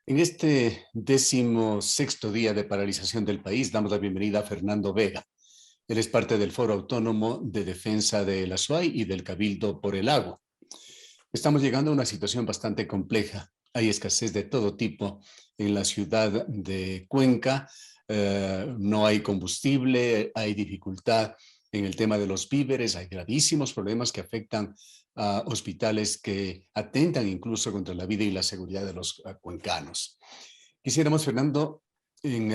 En este 16º día de paralización del país, damos la bienvenida a Fernando Vega. Él es parte del Foro Autónomo de Defensa de la SUAY y del Cabildo por el Agua. Estamos llegando a una situación bastante compleja. Hay escasez de todo tipo en la ciudad de Cuenca. No hay combustible, hay dificultad en el tema de los víveres, hay gravísimos problemas que afectan a hospitales que atentan incluso contra la vida y la seguridad de los cuencanos. Quisiéramos, Fernando, en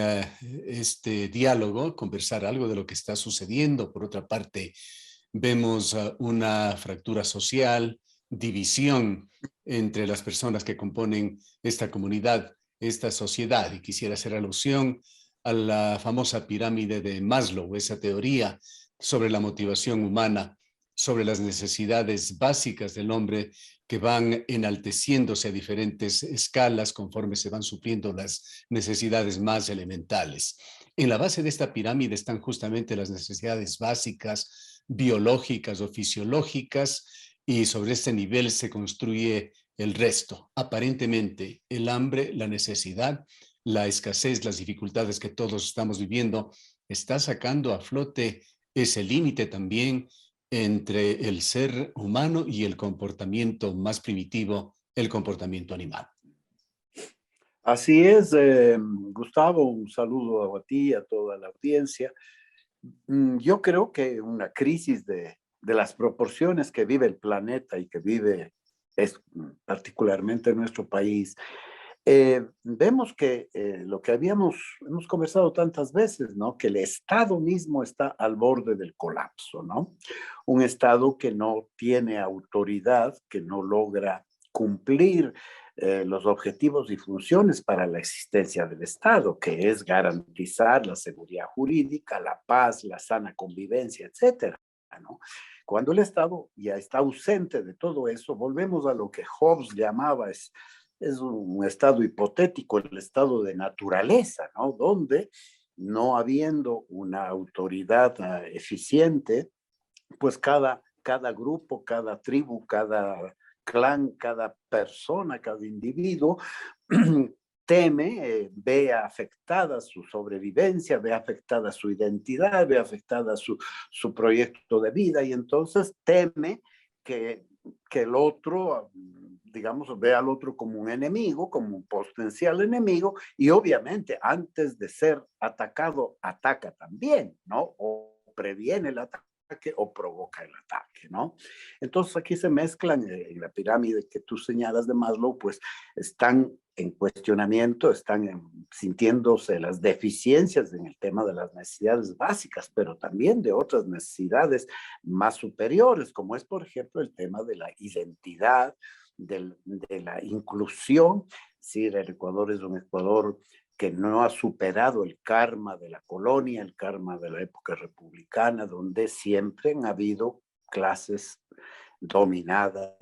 este diálogo conversar algo de lo que está sucediendo. Por otra parte, vemos una fractura social, división entre las personas que componen esta comunidad, esta sociedad. Y quisiera hacer alusión a la famosa pirámide de Maslow, esa teoría sobre la motivación humana, sobre las necesidades básicas del hombre que van enalteciéndose a diferentes escalas conforme se van supliendo las necesidades más elementales. En la base de esta pirámide están justamente las necesidades básicas, biológicas o fisiológicas, y sobre este nivel se construye el resto. Aparentemente, el hambre, la necesidad, la escasez, las dificultades que todos estamos viviendo, está sacando a flote ese límite también entre el ser humano y el comportamiento más primitivo, el comportamiento animal. Así es, Gustavo, un saludo a ti y a toda la audiencia. Yo creo que una crisis de las proporciones que vive el planeta y que vive particularmente nuestro país, vemos que lo que hemos conversado tantas veces, ¿no? Que el Estado mismo está al borde del colapso, ¿no? Un Estado que no tiene autoridad, que no logra cumplir los objetivos y funciones para la existencia del Estado, que es garantizar la seguridad jurídica, la paz, la sana convivencia, etcétera, ¿no? Cuando el Estado ya está ausente de todo eso, volvemos a lo que Hobbes llamaba es un estado hipotético, el estado de naturaleza, ¿no? Donde no habiendo una autoridad eficiente, pues cada grupo, cada tribu, cada clan, cada persona, cada individuo teme, ve afectada su sobrevivencia, ve afectada su identidad, ve afectada su proyecto de vida y entonces teme que el otro, digamos, ve al otro como un enemigo, como un potencial enemigo, y obviamente antes de ser atacado, ataca también, ¿no? O previene el ataque o provoca el ataque, ¿no? Entonces aquí se mezclan en la pirámide que tú señalas de Maslow, pues están en cuestionamiento, sintiéndose las deficiencias en el tema de las necesidades básicas, pero también de otras necesidades más superiores, como es, por ejemplo, el tema de la identidad, de la inclusión. Sí, el Ecuador es un Ecuador que no ha superado el karma de la colonia, el karma de la época republicana, donde siempre han habido clases dominadas,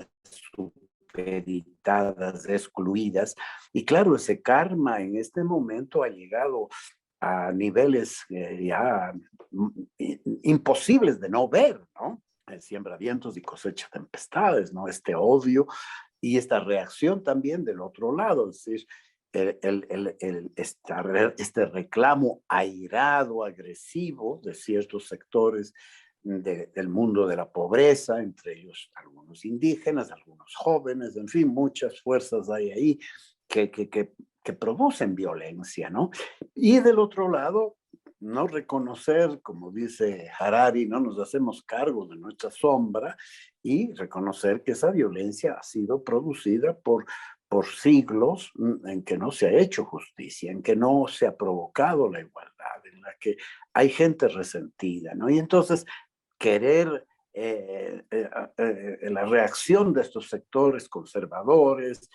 supeditadas, excluidas. Y claro, ese karma en este momento ha llegado a niveles ya imposibles de no ver, ¿no? Siembra vientos y cosecha tempestades, ¿no? Este odio y esta reacción también del otro lado, es decir, este reclamo airado, agresivo de ciertos sectores del mundo de la pobreza, entre ellos algunos indígenas, algunos jóvenes, en fin, muchas fuerzas hay ahí que producen violencia, ¿no? Y del otro lado, no reconocer, como dice Harari, no nos hacemos cargo de nuestra sombra y reconocer que esa violencia ha sido producida por siglos en que no se ha hecho justicia, en que no se ha provocado la igualdad, en la que hay gente resentida, ¿no? Y entonces querer la reacción de estos sectores conservadores,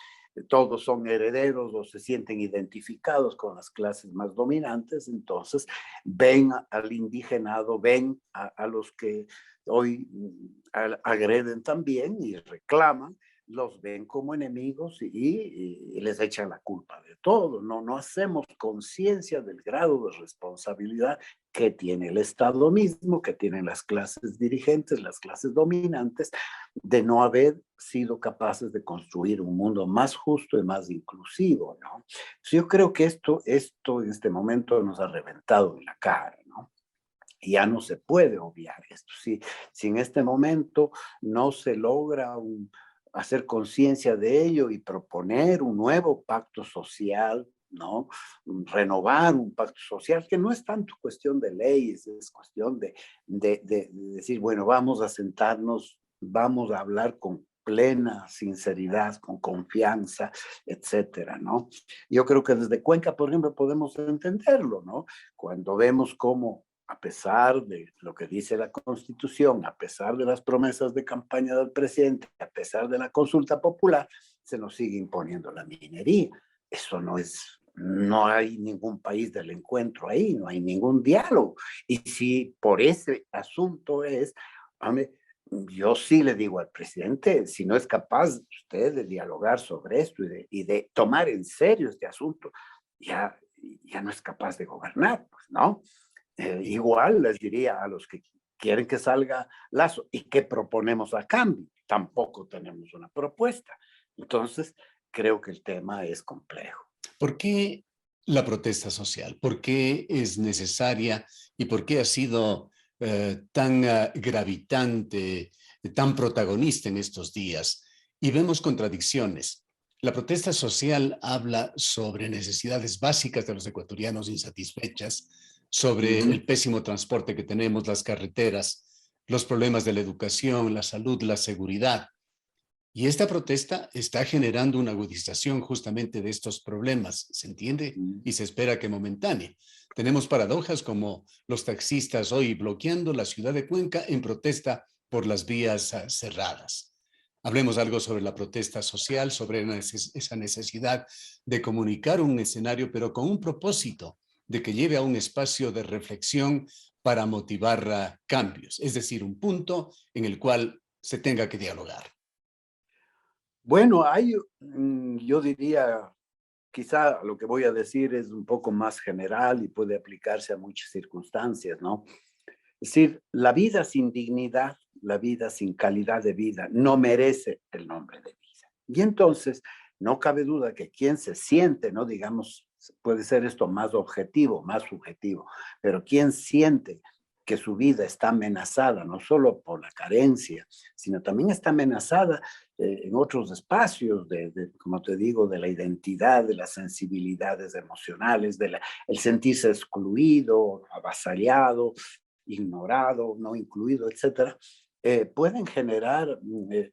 todos son herederos o se sienten identificados con las clases más dominantes, entonces ven al indigenado, ven a los que hoy agreden también y reclaman, los ven como enemigos y les echan la culpa de todo, no hacemos conciencia del grado de responsabilidad que tiene el Estado mismo, que tienen las clases dirigentes, las clases dominantes, de no haber sido capaces de construir un mundo más justo y más inclusivo, ¿no? Yo creo que esto en este momento nos ha reventado en la cara, ¿no? Ya no se puede obviar esto. Si en este momento no se logra hacer conciencia de ello y proponer un nuevo pacto social, ¿no? Renovar un pacto social, que no es tanto cuestión de leyes, es cuestión de decir, bueno, vamos a sentarnos, vamos a hablar con plena sinceridad, con confianza, etcétera, ¿no? Yo creo que desde Cuenca, por ejemplo, podemos entenderlo, ¿no? Cuando vemos cómo a pesar de lo que dice la Constitución, a pesar de las promesas de campaña del presidente, a pesar de la consulta popular, se nos sigue imponiendo la minería. Eso no hay ningún país del encuentro ahí, no hay ningún diálogo. Y si por ese asunto hombre, yo sí le digo al presidente, si no es capaz usted de dialogar sobre esto y de tomar en serio este asunto, ya no es capaz de gobernar, pues, ¿no? Igual les diría a los que quieren que salga Lazo, ¿y qué proponemos a cambio? Tampoco tenemos una propuesta. Entonces, creo que el tema es complejo. ¿Por qué la protesta social? ¿Por qué es necesaria y por qué ha sido tan gravitante, tan protagonista en estos días? Y vemos contradicciones. La protesta social habla sobre necesidades básicas de los ecuatorianos insatisfechas, sobre el pésimo transporte que tenemos, las carreteras, los problemas de la educación, la salud, la seguridad. Y esta protesta está generando una agudización justamente de estos problemas, ¿se entiende? Y se espera que momentánea. Tenemos paradojas como los taxistas hoy bloqueando la ciudad de Cuenca en protesta por las vías cerradas. Hablemos algo sobre la protesta social, sobre esa necesidad de comunicar un escenario, pero con un propósito de que lleve a un espacio de reflexión para motivar cambios, es decir, un punto en el cual se tenga que dialogar. Bueno, yo diría, quizá lo que voy a decir es un poco más general y puede aplicarse a muchas circunstancias, ¿no? Es decir, la vida sin dignidad, la vida sin calidad de vida, no merece el nombre de vida. Y entonces, no cabe duda que quien se siente, ¿no? Digamos, puede ser esto más objetivo, más subjetivo, pero quien siente que su vida está amenazada, no solo por la carencia, sino también está amenazada en otros espacios, como te digo, de la identidad, de las sensibilidades emocionales, el sentirse excluido, avasallado, ignorado, no incluido, etcétera, pueden generar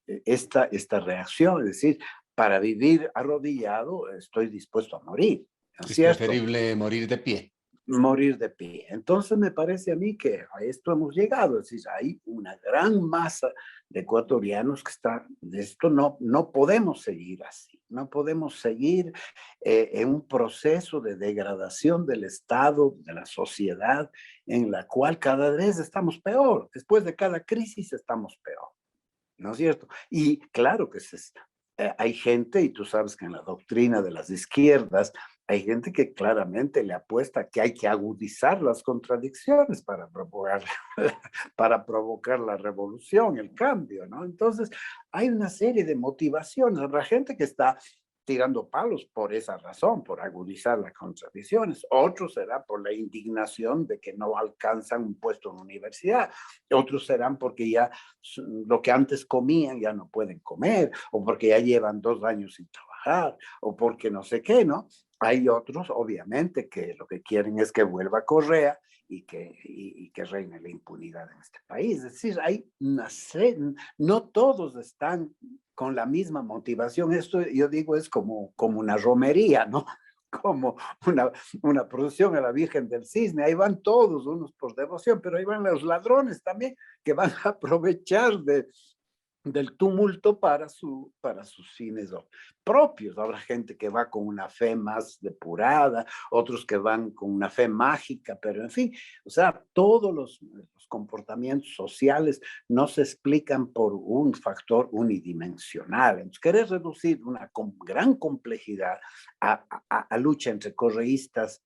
esta reacción, es decir, para vivir arrodillado estoy dispuesto a morir, ¿no es Es cierto? preferible morir de pie. Morir de pie. Entonces me parece a mí que a esto hemos llegado, es decir, hay una gran masa de ecuatorianos que están, de esto no podemos seguir así, no podemos seguir en un proceso de degradación del Estado, de la sociedad, en la cual cada vez estamos peor, después de cada crisis estamos peor, ¿no es cierto? Y claro que hay gente, y tú sabes que en la doctrina de las izquierdas, hay gente que claramente le apuesta que hay que agudizar las contradicciones para provocar la revolución, el cambio, ¿no? Entonces, hay una serie de motivaciones. Habrá gente que está tirando palos por esa razón, por agudizar las contradicciones. Otros será por la indignación de que no alcanzan un puesto en la universidad. Otros serán porque ya lo que antes comían ya no pueden comer, o porque ya llevan 2 años sin trabajar, o porque no sé qué, ¿no? Hay otros, obviamente, que lo que quieren es que vuelva Correa y que reine la impunidad en este país. Es decir, no todos están con la misma motivación. Esto, yo digo, es como una romería, ¿no? Como una procesión a la Virgen del Cisne. Ahí van todos, unos por devoción, pero ahí van los ladrones también, que van a aprovechar del tumulto para sus fines propios. Habrá gente que va con una fe más depurada, otros que van con una fe mágica, pero en fin, o sea, todos los comportamientos sociales no se explican por un factor unidimensional. Entonces, querer reducir una gran complejidad a lucha entre correístas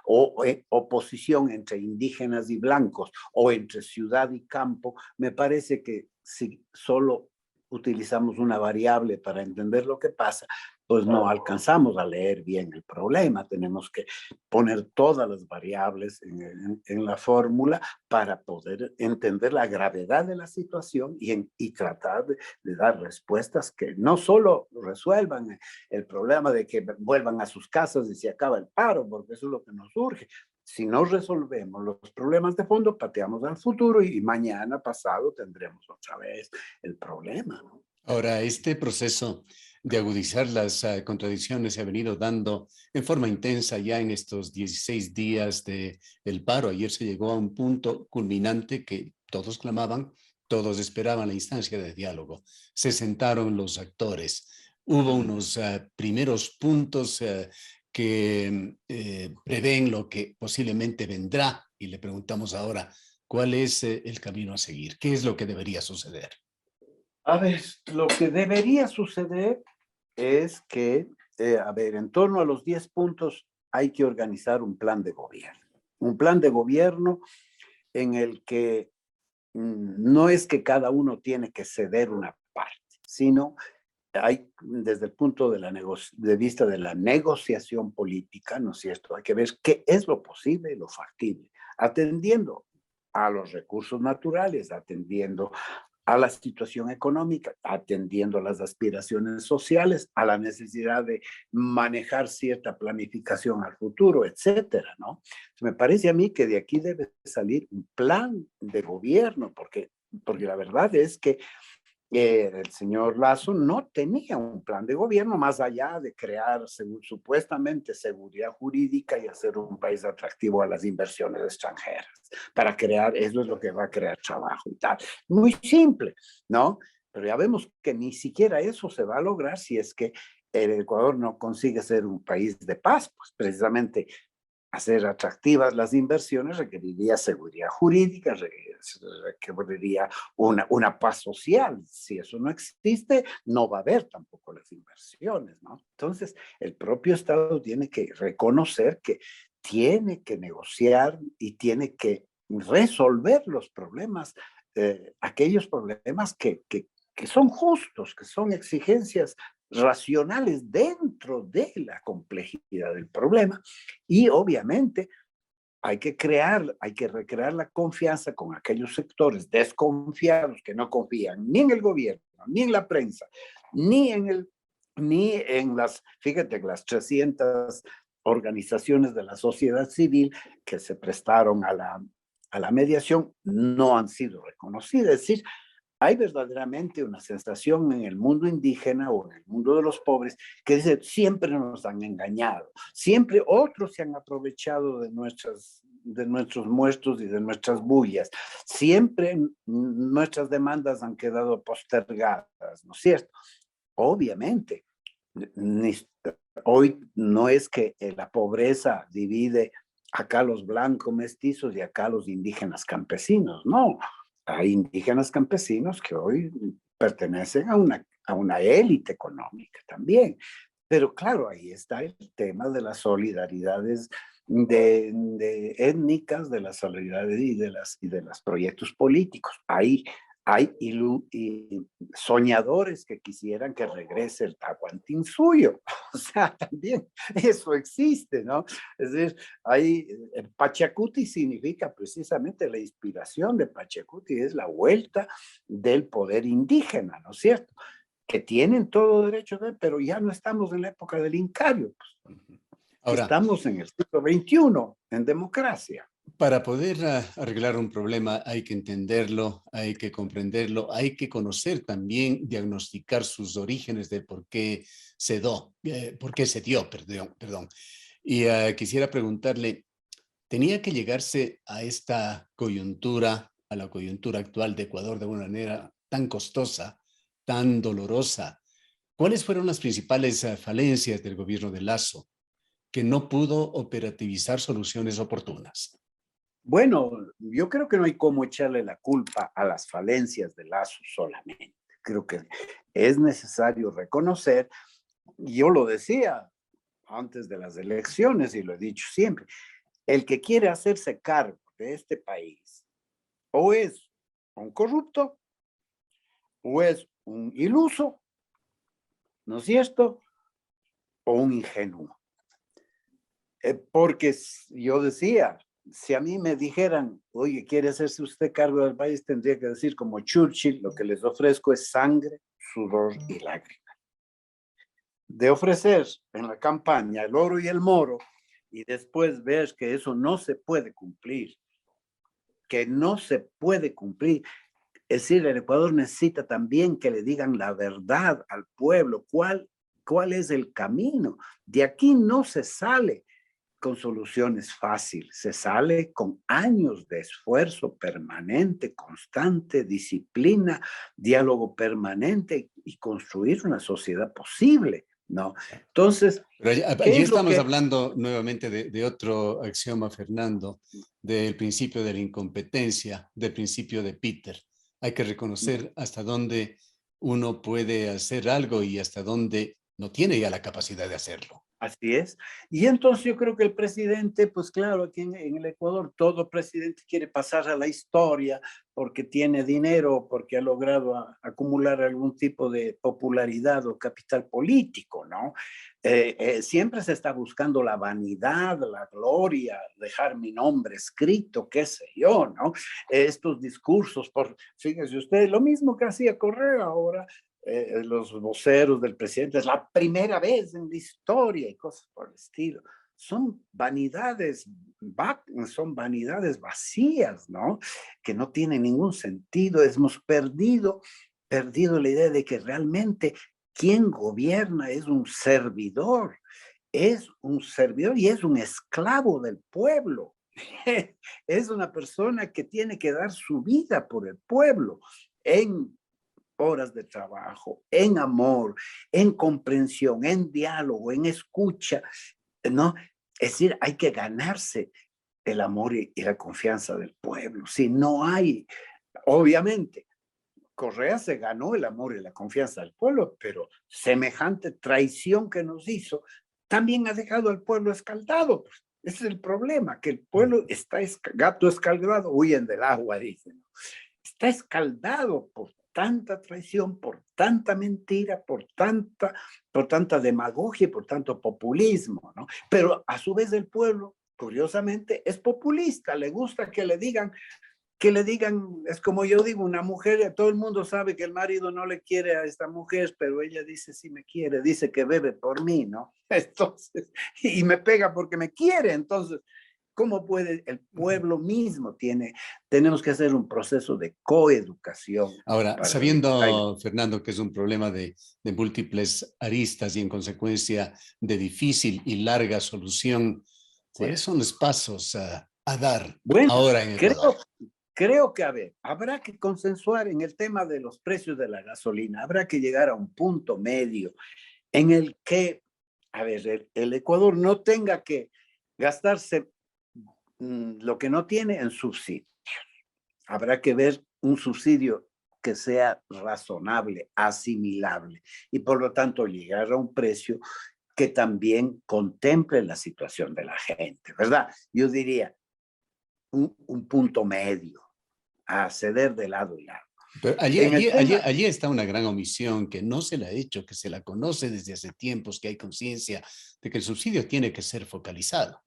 o oposición entre indígenas y blancos o entre ciudad y campo, me parece que si solo utilizamos una variable para entender lo que pasa, pues no alcanzamos a leer bien el problema. Tenemos que poner todas las variables en la fórmula para poder entender la gravedad de la situación y tratar de dar respuestas que no solo resuelvan el problema de que vuelvan a sus casas y se acaba el paro, porque eso es lo que nos urge. Si no resolvemos los problemas de fondo, pateamos al futuro y mañana pasado tendremos otra vez el problema, ¿no? Ahora, este proceso de agudizar las contradicciones se ha venido dando en forma intensa ya en estos 16 días del paro. Ayer se llegó a un punto culminante que todos clamaban, todos esperaban la instancia de diálogo. Se sentaron los actores. Hubo unos primeros puntos que prevén lo que posiblemente vendrá y le preguntamos ahora, ¿cuál es el camino a seguir? ¿Qué es lo que debería suceder? A ver, lo que debería suceder es que, a ver, en torno a los 10 puntos hay que organizar un plan de gobierno. Un plan de gobierno en el que no es que cada uno tiene que ceder una parte, sino hay, desde el punto de vista de la negociación política, ¿no es cierto? Hay que ver qué es lo posible y lo factible, atendiendo a los recursos naturales, atendiendo a la situación económica, atendiendo a las aspiraciones sociales, a la necesidad de manejar cierta planificación al futuro, etcétera, ¿no? Me parece a mí que de aquí debe salir un plan de gobierno, porque la verdad es que el señor Lazo no tenía un plan de gobierno más allá de crear supuestamente seguridad jurídica y hacer un país atractivo a las inversiones extranjeras. Para crear, eso es lo que va a crear trabajo y tal. Muy simple, ¿no? Pero ya vemos que ni siquiera eso se va a lograr si es que el Ecuador no consigue ser un país de paz, pues precisamente hacer atractivas las inversiones requeriría seguridad jurídica, requeriría una paz social. Si eso no existe, no va a haber tampoco las inversiones, ¿no? Entonces, el propio Estado tiene que reconocer que tiene que negociar y tiene que resolver los problemas, aquellos problemas que son justos, que son exigencias racionales dentro de la complejidad del problema y obviamente hay que recrear la confianza con aquellos sectores desconfiados que no confían ni en el gobierno, ni en la prensa, ni ni en fíjate, las 300 organizaciones de la sociedad civil que se prestaron a la mediación no han sido reconocidas. Es decir, hay verdaderamente una sensación en el mundo indígena o en el mundo de los pobres que dice, siempre nos han engañado, siempre otros se han aprovechado de nuestros muertos y de nuestras bullas, siempre nuestras demandas han quedado postergadas, ¿no es cierto? Obviamente, hoy no es que la pobreza divide acá los blancos mestizos y acá los indígenas campesinos, no. Hay indígenas campesinos que hoy pertenecen a una élite económica también. Pero claro, ahí está el tema de las solidaridades de étnicas, de las solidaridades y de los proyectos políticos. Hay soñadores que quisieran que regrese el Tahuantinsuyo. O sea, también eso existe, ¿no? Es decir, Pachacuti significa precisamente la inspiración de Pachacuti, es la vuelta del poder indígena, ¿no es cierto? Que tienen todo derecho de, pero ya no estamos en la época del Incario, pues. Ahora, Estamos en el siglo XXI, en democracia. para poder arreglar un problema hay que entenderlo, hay que comprenderlo, hay que conocer también, diagnosticar sus orígenes de por qué se dio, perdón. Y quisiera preguntarle, ¿tenía que llegarse a esta coyuntura, a la coyuntura actual de Ecuador de una manera tan costosa tan dolorosa. ¿Cuáles fueron las principales falencias del gobierno de Lasso que no pudo operativizar soluciones oportunas? Bueno, yo creo que no hay cómo echarle la culpa a las falencias de Lazo solamente. Creo que es necesario reconocer, yo lo decía antes de las elecciones y lo he dicho siempre, el que quiere hacerse cargo de este país o es un corrupto o es un iluso, ¿no es cierto? O un ingenuo. Porque yo decía, si a mí me dijeran, oye, ¿quiere hacerse usted cargo del país? Tendría que decir como Churchill, lo que les ofrezco es sangre, sudor y lágrimas. De ofrecer en la campaña el oro y el moro y después ver que eso no se puede cumplir, que no se puede cumplir. Es decir, el Ecuador necesita también que le digan la verdad al pueblo, cuál es el camino. De aquí no se sale con soluciones fáciles, se sale con años de esfuerzo permanente, constante, disciplina, diálogo permanente y construir una sociedad posible, ¿no? Entonces, Pero ¿qué allí es lo estamos que... hablando nuevamente de otro axioma, Fernando, del principio de la incompetencia, del principio de Peter. Hay que reconocer hasta dónde uno puede hacer algo y hasta dónde no tiene ya la capacidad de hacerlo. Así es. Y entonces yo creo que el presidente, pues claro, aquí en el Ecuador todo presidente quiere pasar a la historia porque tiene dinero, porque ha logrado acumular algún tipo de popularidad o capital político, ¿no? Siempre se está buscando la vanidad, la gloria, dejar mi nombre escrito, qué sé yo, ¿no? Estos discursos, fíjese usted, lo mismo que hacía Correa ahora, los voceros del presidente, es la primera vez en la historia y cosas por el estilo. Son vanidades, son vanidades vacías, ¿no? Que no tienen ningún sentido. Hemos perdido la idea de que realmente quien gobierna es un servidor y es un esclavo del pueblo. Es una persona que tiene que dar su vida por el pueblo en horas de trabajo, en amor, en comprensión, en diálogo, en escucha, ¿no? Es decir, hay que ganarse el amor y la confianza del pueblo. Si no hay, obviamente, Correa se ganó el amor y la confianza del pueblo, pero semejante traición que nos hizo también ha dejado al pueblo escaldado. Pues. Ese es el problema, que el pueblo está gato escaldado, huyen del agua, dicen. Está escaldado por tanta traición, por tanta mentira, por tanta demagogia y por tanto populismo, ¿no? Pero a su vez el pueblo, curiosamente, es populista, le gusta que le digan, es como yo digo, una mujer, todo el mundo sabe que el marido no le quiere a esta mujer, pero ella dice sí me quiere, dice que bebe por mí, ¿no? Entonces, y me pega porque me quiere, entonces, ¿cómo puede el pueblo mismo? Tenemos que hacer un proceso de coeducación Ahora, para evitar. sabiendo, Fernando, que es un problema de múltiples aristas y en consecuencia de difícil y larga solución, Sí. ¿cuáles son los pasos a dar Bueno, ahora en Ecuador? creo que, a ver, habrá que consensuar en el tema de los precios de la gasolina, habrá que llegar a un punto medio en el que, a ver, el Ecuador no tenga que gastarse lo que no tiene en subsidio. Habrá que ver un subsidio que sea razonable, asimilable y por lo tanto llegar a un precio que también contemple la situación de la gente, ¿verdad? Yo diría un punto medio, a ceder de lado y lado. Pero En el tema, allí está una gran omisión que no se la ha hecho, que se la conoce desde hace tiempos, que hay conciencia de que el subsidio tiene que ser focalizado.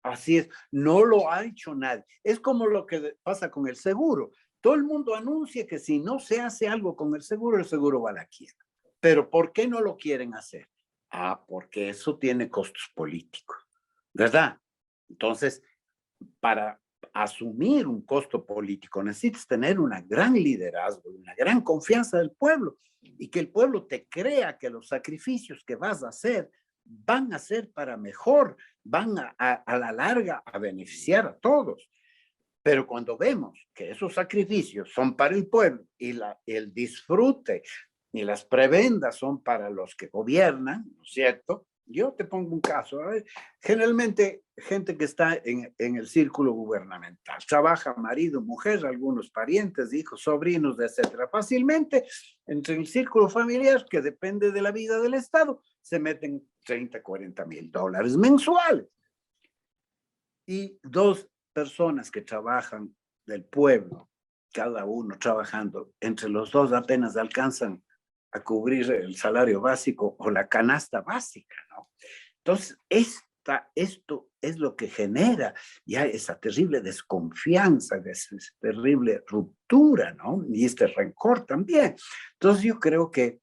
así es, no lo ha hecho nadie. Es como lo que pasa con el seguro. Todo el mundo anuncia que si no se hace algo con el seguro va a la quiebra. Pero ¿por qué no lo quieren hacer? Ah, porque eso tiene costos políticos, ¿verdad? Entonces, para asumir un costo político necesitas tener una gran liderazgo, una gran confianza del pueblo y que el pueblo te crea que los sacrificios que vas a hacer van a ser para mejor, van a la larga a beneficiar a todos. Pero cuando vemos que esos sacrificios son para el pueblo y el disfrute y las prebendas son para los que gobiernan, ¿no es cierto? Yo te pongo un caso. Generalmente, gente que está en el círculo gubernamental, trabaja marido, mujer, algunos parientes, hijos, sobrinos, etcétera. Fácilmente, entre el círculo familiar, que depende de la vida del Estado, se meten 30, 40 mil dólares mensuales. Y dos personas que trabajan del pueblo, cada uno trabajando, entre los dos apenas alcanzan a cubrir el salario básico o la canasta básica, ¿no? Entonces, esto es lo que genera ya esa terrible desconfianza, esa terrible ruptura, ¿no? Y este rencor también. Entonces, yo creo que,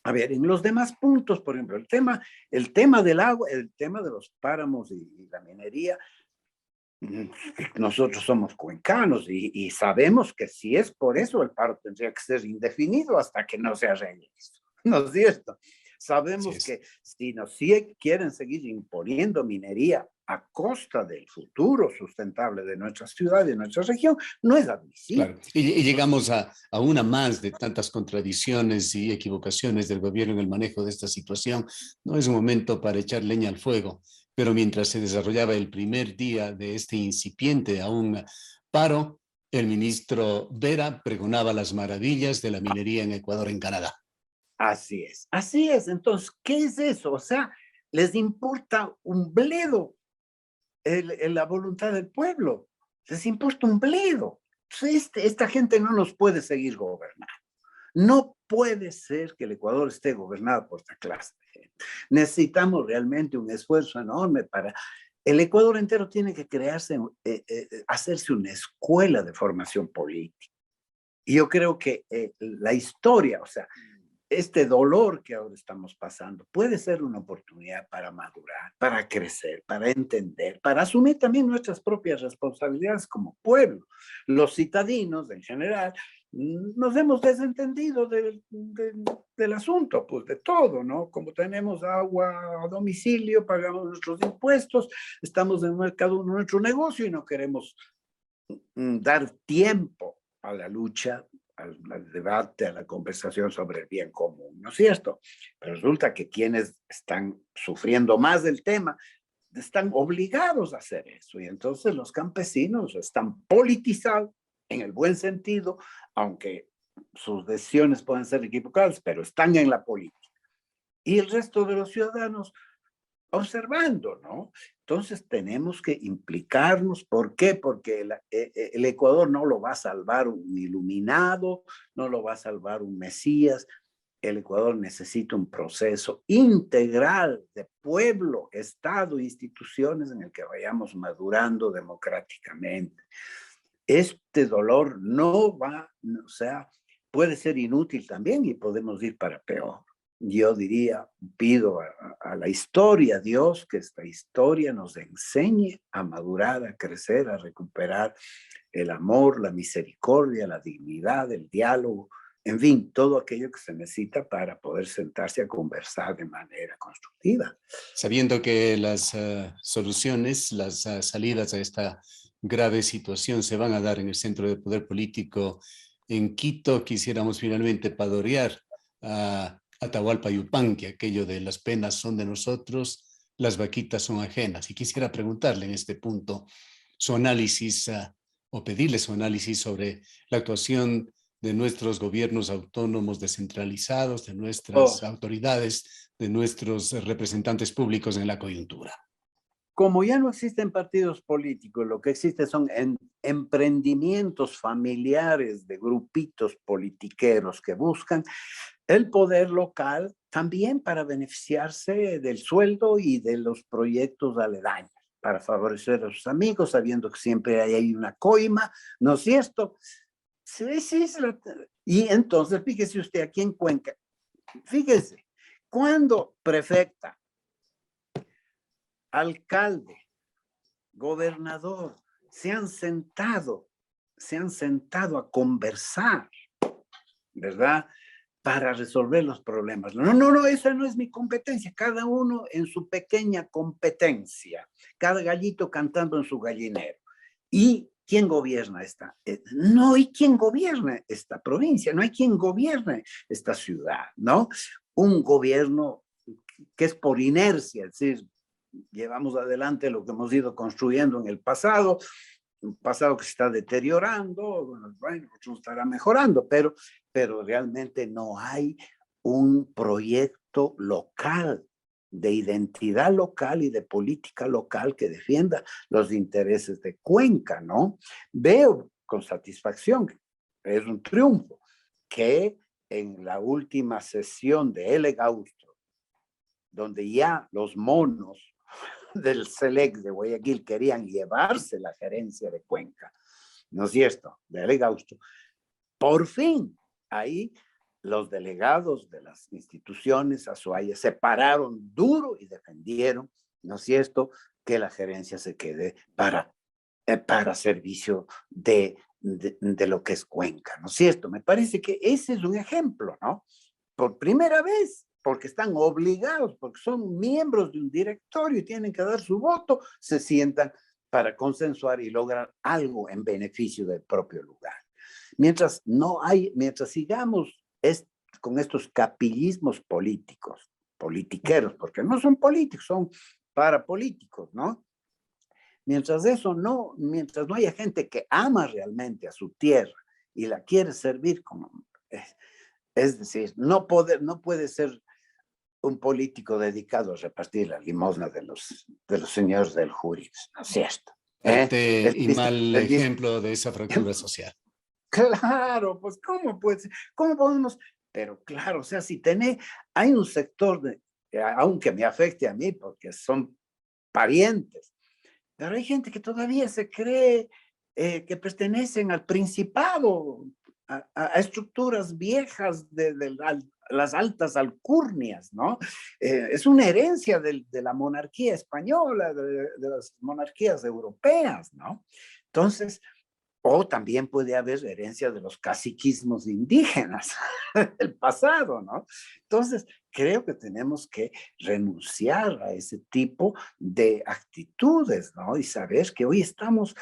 a ver, en los demás puntos, por ejemplo, el tema del agua, el tema de los páramos y la minería, nosotros somos cuencanos y sabemos que si es por eso el paro tendría que ser indefinido hasta que no se arregle esto. ¿No es cierto? Así Sabemos es. que si nos quieren seguir imponiendo minería a costa del futuro sustentable de nuestra ciudad y de nuestra región, no es admisible. Claro, y llegamos a una más de tantas contradicciones y equivocaciones del gobierno en el manejo de esta situación. No es un momento para echar leña al fuego, pero mientras se desarrollaba el primer día de este incipiente aún paro, el ministro Vera pregonaba las maravillas de la minería en Ecuador, en Canadá. Así es, así es. Entonces, ¿qué es eso? O sea, les importa un bledo la voluntad del pueblo. Les importa un bledo. Esta gente no nos puede seguir gobernando. No puede ser que el Ecuador esté gobernado por esta clase de gente. Necesitamos realmente un esfuerzo enorme para... El Ecuador entero tiene que hacerse una escuela de formación política. Y yo creo que la historia, o sea, este dolor que ahora estamos pasando puede ser una oportunidad para madurar, para crecer, para entender, para asumir también nuestras propias responsabilidades como pueblo. Los citadinos, en general, nos hemos desentendido del asunto, pues de todo, ¿no? Como tenemos agua a domicilio, pagamos nuestros impuestos, estamos en cada uno nuestro negocio y no queremos dar tiempo a la lucha, al debate, a la conversación sobre el bien común, ¿no es cierto? Pero resulta que quienes están sufriendo más del tema están obligados a hacer eso y entonces los campesinos están politizados en el buen sentido, aunque sus decisiones pueden ser equivocadas, pero están en la política. Y el resto de los ciudadanos observando, ¿no? Entonces tenemos que implicarnos. ¿Por qué? Porque el Ecuador no lo va a salvar un iluminado, no lo va a salvar un Mesías. El Ecuador necesita un proceso integral de pueblo, Estado, instituciones en el que vayamos madurando democráticamente. Este dolor no va, o sea, puede ser inútil también y podemos ir para peor. Yo diría, pido a la historia, Dios, que esta historia nos enseñe a madurar, a crecer, a recuperar el amor, la misericordia, la dignidad, el diálogo, en fin, todo aquello que se necesita para poder sentarse a conversar de manera constructiva. Sabiendo que las soluciones, las salidas a esta grave situación se van a dar en el Centro de Poder Político en Quito, quisiéramos finalmente padorear a Atahualpa Yupanqui, aquello de las penas son de nosotros, las vaquitas son ajenas. Y quisiera preguntarle en este punto su análisis o pedirle su análisis sobre la actuación de nuestros gobiernos autónomos descentralizados, de nuestras Oh, autoridades, de nuestros representantes públicos en la coyuntura. como ya no existen partidos políticos, lo que existe son emprendimientos familiares de grupitos politiqueros que buscan el poder local también para beneficiarse del sueldo y de los proyectos aledaños, para favorecer a sus amigos, sabiendo que siempre hay una coima, ¿no es cierto? Sí, sí, y entonces, fíjese usted aquí en Cuenca, fíjese, cuando prefecta, alcalde, gobernador se han sentado a conversar, ¿verdad? Para resolver los problemas. No, no, no, esa no es mi competencia. Cada uno en su pequeña competencia, cada gallito cantando en su gallinero. Y ¿quién gobierna esta? No hay quien gobierne esta provincia, no hay quien gobierne esta ciudad, ¿no? Un gobierno que es por inercia, es decir, llevamos adelante lo que hemos ido construyendo en el pasado, un pasado que se está deteriorando, bueno, no estará mejorando, pero realmente no hay un proyecto local, de identidad local y de política local que defienda los intereses de Cuenca, ¿no? Veo con satisfacción, es un triunfo, que en la última sesión de L. Gausto, donde ya los monos del SELEC de Guayaquil querían llevarse la gerencia de Cuenca, ¿no es cierto?, de L. Gausto, por fin, ahí los delegados de las instituciones Azuaya se pararon duro y defendieron, ¿no es cierto?, que la gerencia se quede para servicio de lo que es Cuenca, ¿no es cierto? Me parece que ese es un ejemplo, ¿no? Por primera vez, porque están obligados, porque son miembros de un directorio y tienen que dar su voto, se sientan para consensuar y lograr algo en beneficio del propio lugar. Mientras sigamos con estos capillismos políticos, politiqueros, porque no son políticos, son parapolíticos, ¿no? Mientras no haya gente que ama realmente a su tierra y la quiere servir como, es decir, no puede ser un político dedicado a repartir la limosna de los señores del jury, ¿no es cierto? Y mal ejemplo de esa fractura social. Claro, pues ¿cómo podemos? Pero claro, o sea, hay un sector, aunque me afecte a mí, porque son parientes, pero hay gente que todavía se cree que pertenecen al principado, a estructuras viejas de las altas alcurnias, ¿no? Es una herencia de la monarquía española, de las monarquías europeas, ¿no? Entonces, o también puede haber herencia de los caciquismos indígenas del pasado, ¿no? Entonces, creo que tenemos que renunciar a ese tipo de actitudes, ¿no? Y saber que hoy estamos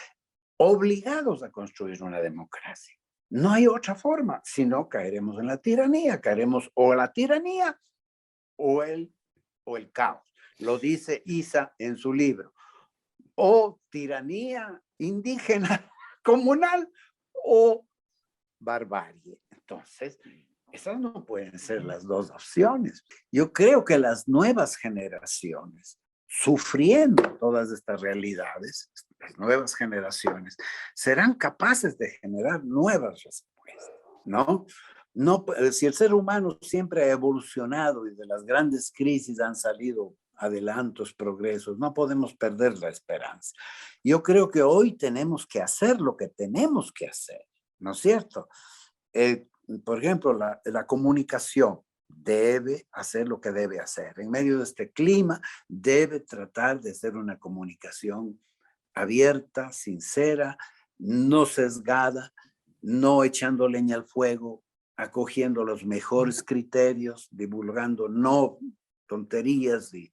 obligados a construir una democracia. No hay otra forma, si no caeremos en la tiranía, caeremos o la tiranía o el caos. Lo dice Isa en su libro. O tiranía indígena comunal o barbarie. Entonces, esas no pueden ser las dos opciones. Yo creo que las nuevas generaciones, sufriendo todas estas realidades, las nuevas generaciones, serán capaces de generar nuevas respuestas, ¿no? No, si el ser humano siempre ha evolucionado y de las grandes crisis han salido adelantos, progresos, no podemos perder la esperanza. Yo creo que hoy tenemos que hacer lo que tenemos que hacer, ¿no es cierto? Por ejemplo, la comunicación debe hacer lo que debe hacer. En medio de este clima, debe tratar de hacer una comunicación abierta, sincera, no sesgada, no echando leña al fuego, acogiendo los mejores criterios, divulgando no tonterías y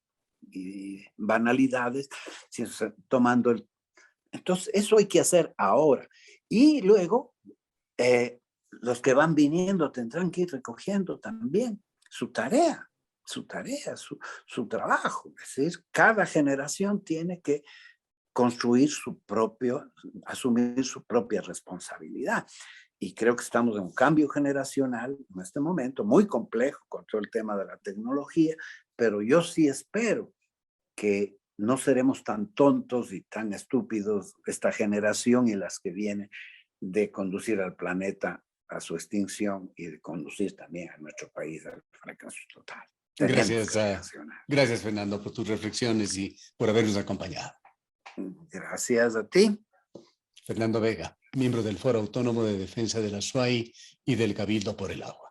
banalidades, sino tomando Entonces, eso hay que hacer ahora. Y luego, los que van viniendo tendrán que ir recogiendo también su tarea, su trabajo. Es decir, cada generación tiene que asumir su propia responsabilidad. Y creo que estamos en un cambio generacional en este momento, muy complejo con todo el tema de la tecnología, pero yo sí espero que no seremos tan tontos y tan estúpidos esta generación y las que vienen de conducir al planeta a su extinción y de conducir también a nuestro país al fracaso total. Gracias, Fernando, por tus reflexiones y por habernos acompañado. Gracias a ti. Fernando Vega, miembro del Foro Autónomo de Defensa del Azuay y del Cabildo por el Agua.